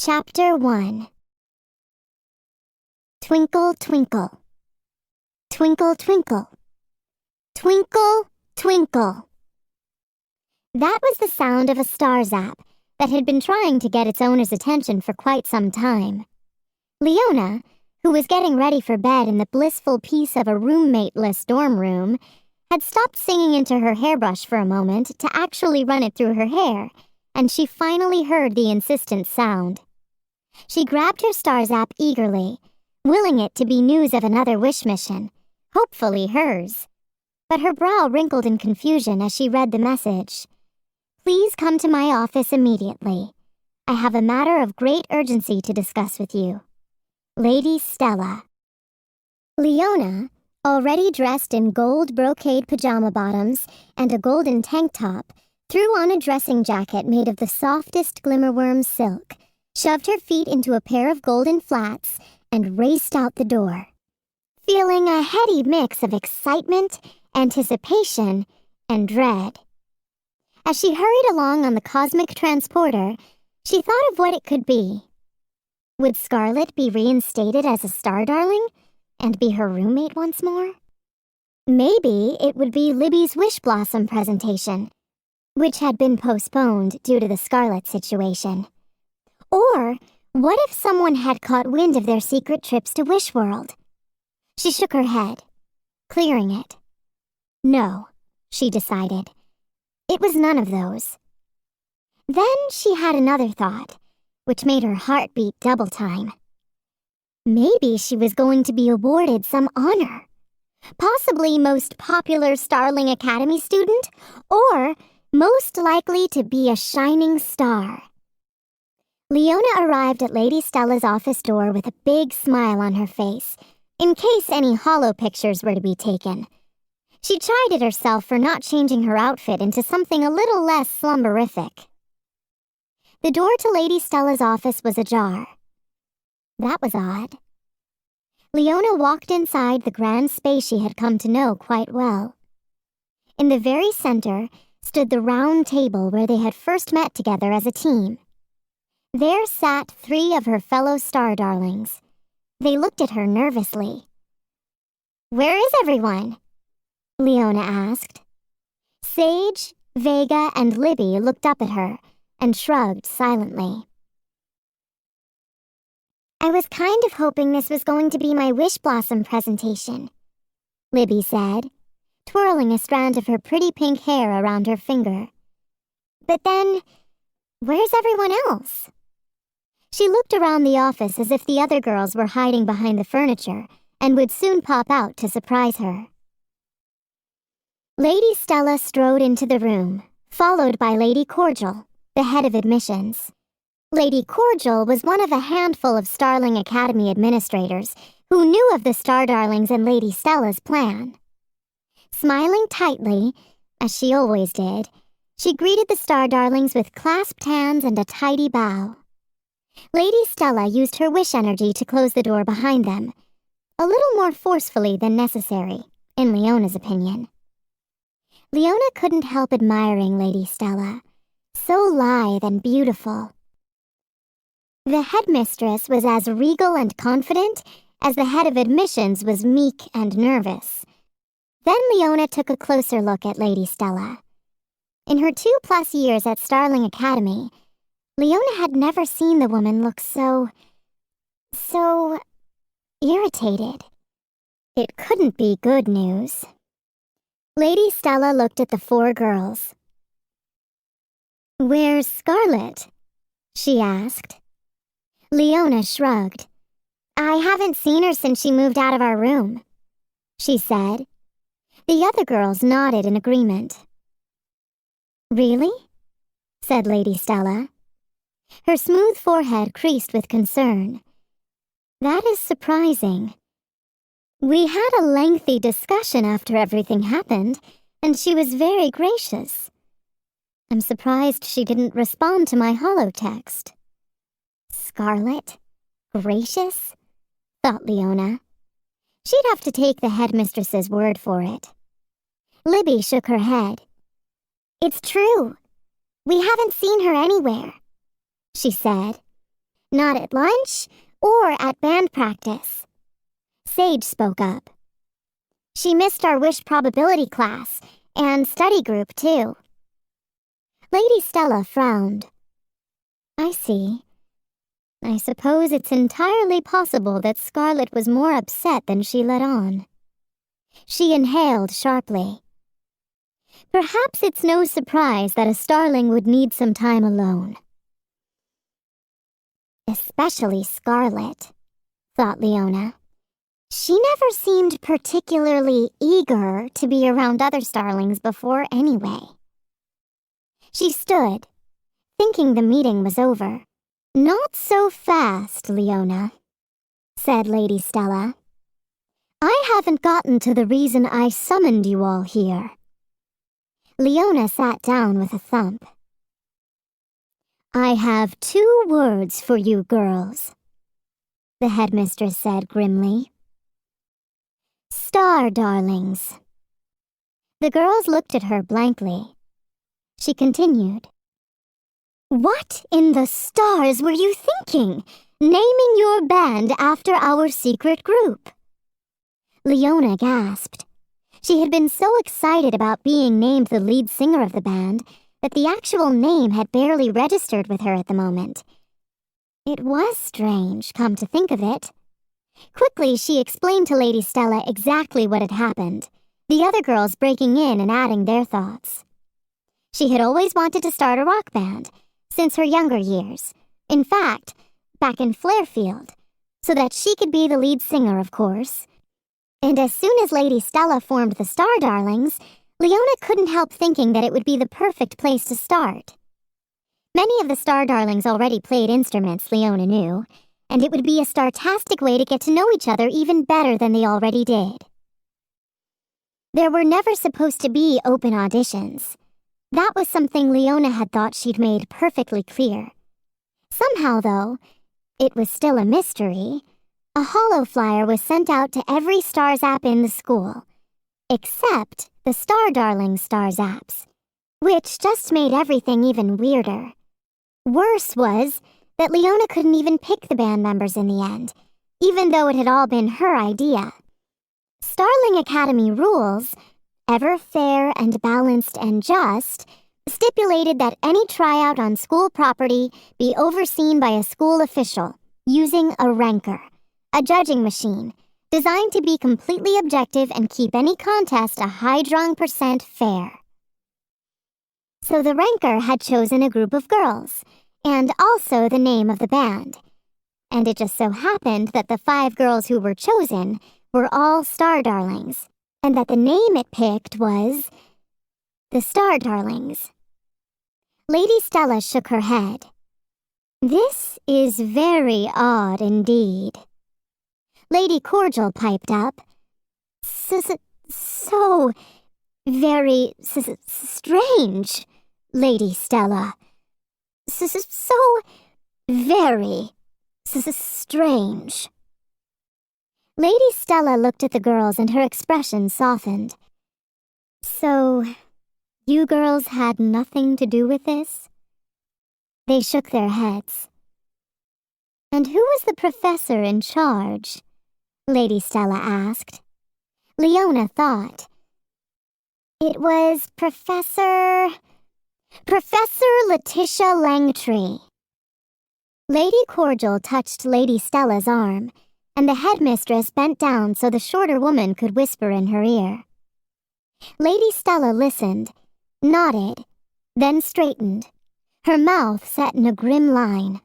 Chapter 1. Twinkle, twinkle. Twinkle, twinkle. Twinkle, twinkle. That was the sound of a star zap that had been trying to get its owner's attention for quite some time. Leona, who was getting ready for bed in the blissful peace of a roommate-less dorm room, had stopped singing into her hairbrush for a moment to actually run it through her hair, and she finally heard the insistent sound. She grabbed her star zap eagerly, willing it to be news of another wish mission, hopefully hers. But her brow wrinkled in confusion as she read the message. "Please come to my office immediately. I have a matter of great urgency to discuss with you. Lady Stella." Leona, already dressed in gold brocade pajama bottoms and a golden tank top, threw on a dressing jacket made of the softest glimmerworm silk, shoved her feet into a pair of golden flats, and raced out the door, feeling a heady mix of excitement, anticipation, and dread. As she hurried along on the cosmic transporter, she thought of what it could be. Would Scarlett be reinstated as a star darling and be her roommate once more? Maybe it would be Libby's Wish Blossom presentation, which had been postponed due to the Scarlet situation. Or what if someone had caught wind of their secret trips to Wish World? She shook her head, clearing it. No, she decided. It was none of those. Then she had another thought, which made her heart beat double time. Maybe she was going to be awarded some honor. Possibly most popular Starling Academy student, or most likely to be a shining star. Leona arrived at Lady Stella's office door with a big smile on her face, in case any hollow pictures were to be taken. She chided herself for not changing her outfit into something a little less slumberific. The door to Lady Stella's office was ajar. That was odd. Leona walked inside the grand space she had come to know quite well. In the very center stood the round table where they had first met together as a team. There sat 3 of her fellow star darlings. They looked at her nervously. "Where is everyone?" Leona asked. Sage, Vega, and Libby looked up at her and shrugged silently. "I was kind of hoping this was going to be my Wish Blossom presentation," Libby said, twirling a strand of her pretty pink hair around her finger. "But then, where's everyone else?" She looked around the office as if the other girls were hiding behind the furniture and would soon pop out to surprise her. Lady Stella strode into the room, followed by Lady Cordial, the head of admissions. Lady Cordial was one of a handful of Starling Academy administrators who knew of the Star Darlings and Lady Stella's plan. Smiling tightly, as she always did, she greeted the Star Darlings with clasped hands and a tidy bow. Lady Stella used her wish energy to close the door behind them, a little more forcefully than necessary, in Leona's opinion. Leona couldn't help admiring Lady Stella, so lithe and beautiful. The headmistress was as regal and confident as the head of admissions was meek and nervous. Then Leona took a closer look at Lady Stella. In her 2+ years at Starling Academy, Leona had never seen the woman look so irritated. It couldn't be good news. Lady Stella looked at the 4 girls. "Where's Scarlett?" she asked. Leona shrugged. "I haven't seen her since she moved out of our room," she said. The other girls nodded in agreement. "Really?" said Lady Stella. Her smooth forehead creased with concern. "That is surprising. We had a lengthy discussion after everything happened, and she was very gracious. I'm surprised she didn't respond to my holotext." Scarlet? Gracious? Thought Leona. She'd have to take the headmistress's word for it. Libby shook her head. "It's true. We haven't seen her anywhere," she said. Not at lunch or at band practice. Sage spoke up. She missed our wish probability class and study group, too. Lady Stella frowned. I see. I suppose it's entirely possible that Scarlet was more upset than she let on. She inhaled sharply. Perhaps it's no surprise that a starling would need some time alone. Especially Scarlet, thought Leona. She never seemed particularly eager to be around other starlings before anyway. She stood, thinking the meeting was over. Not so fast, Leona, said Lady Stella. I haven't gotten to the reason I summoned you all here. Leona sat down with a thump. I have 2 words for you girls, the headmistress said grimly. Star darlings. The girls looked at her blankly. She continued. What in the stars were you thinking, naming your band after our secret group? Leona gasped. She had been so excited about being named the lead singer of the band that the actual name had barely registered with her at the moment. It was strange, come to think of it. Quickly, she explained to Lady Stella exactly what had happened, the other girls breaking in and adding their thoughts. She had always wanted to start a rock band, since her younger years. In fact, back in Flarefield, so that she could be the lead singer, of course. And as soon as Lady Stella formed the Star Darlings, Leona couldn't help thinking that it would be the perfect place to start. Many of the Star Darlings already played instruments, Leona knew, and it would be a startastic way to get to know each other even better than they already did. There were never supposed to be open auditions. That was something Leona had thought she'd made perfectly clear. Somehow, though, it was still a mystery. A holo flyer was sent out to every Stars app in the school, except the Star Darling Stars apps, which just made everything even weirder. Worse was that Leona couldn't even pick the band members in the end, even though it had all been her idea. Starling Academy rules, ever fair and balanced and just, stipulated that any tryout on school property be overseen by a school official, using a ranker, a judging machine, designed to be completely objective and keep any contest a high-drawn % fair. So the ranker had chosen a group of girls, and also the name of the band. And it just so happened that the 5 girls who were chosen were all Star Darlings, and that the name it picked was the Star Darlings. Lady Stella shook her head. This is very odd indeed. Lady Cordial piped up. So very strange, Lady Stella. So very strange. Lady Stella looked at the girls and her expression softened. So, you girls had nothing to do with this? They shook their heads. And who was the professor in charge? Lady Stella asked. Leona thought. It was Professor Letitia Langtree. Lady Cordial touched Lady Stella's arm, and the headmistress bent down so the shorter woman could whisper in her ear. Lady Stella listened, nodded, then straightened, her mouth set in a grim line.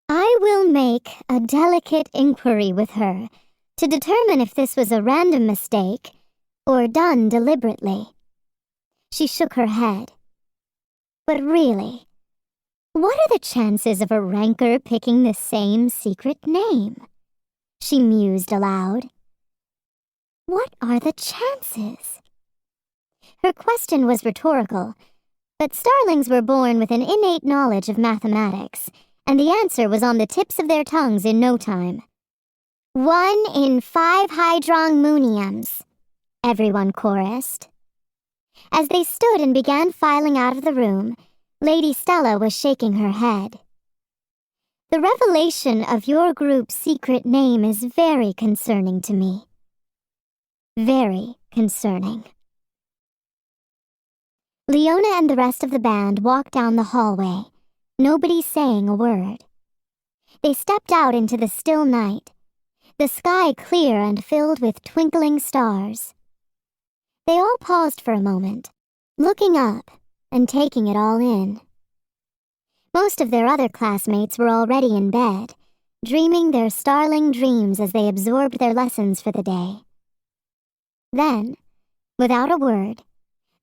I will make a delicate inquiry with her to determine if this was a random mistake or done deliberately. She shook her head. But really, what are the chances of a ranker picking the same secret name? She mused aloud. What are the chances? Her question was rhetorical, but starlings were born with an innate knowledge of mathematics, and the answer was on the tips of their tongues in no time. 1 in 5 hydrongmuniums, everyone chorused. As they stood and began filing out of the room, Lady Stella was shaking her head. The revelation of your group's secret name is very concerning to me. Very concerning. Leona and the rest of the band walked down the hallway, nobody saying a word. They stepped out into the still night, the sky clear and filled with twinkling stars. They all paused for a moment, looking up and taking it all in. Most of their other classmates were already in bed, dreaming their starling dreams as they absorbed their lessons for the day. Then, without a word,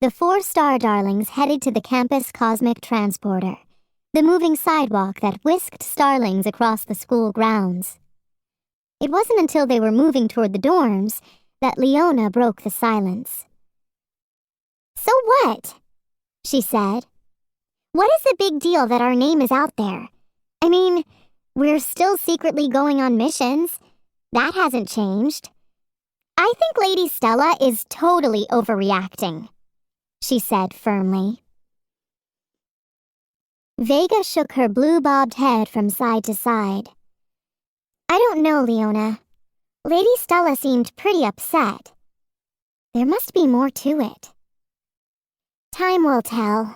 the 4 star darlings headed to the campus cosmic transporter, the moving sidewalk that whisked starlings across the school grounds. It wasn't until they were moving toward the dorms that Leona broke the silence. "So what?" she said. "What is the big deal that our name is out there? I mean, we're still secretly going on missions. That hasn't changed. I think Lady Stella is totally overreacting," she said firmly. Vega shook her blue-bobbed head from side to side. "I don't know, Leona. Lady Stella seemed pretty upset. There must be more to it." "Time will tell,"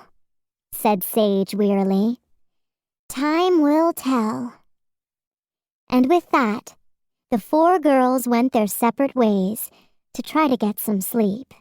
said Sage wearily. "Time will tell." And with that, the 4 girls went their separate ways to try to get some sleep.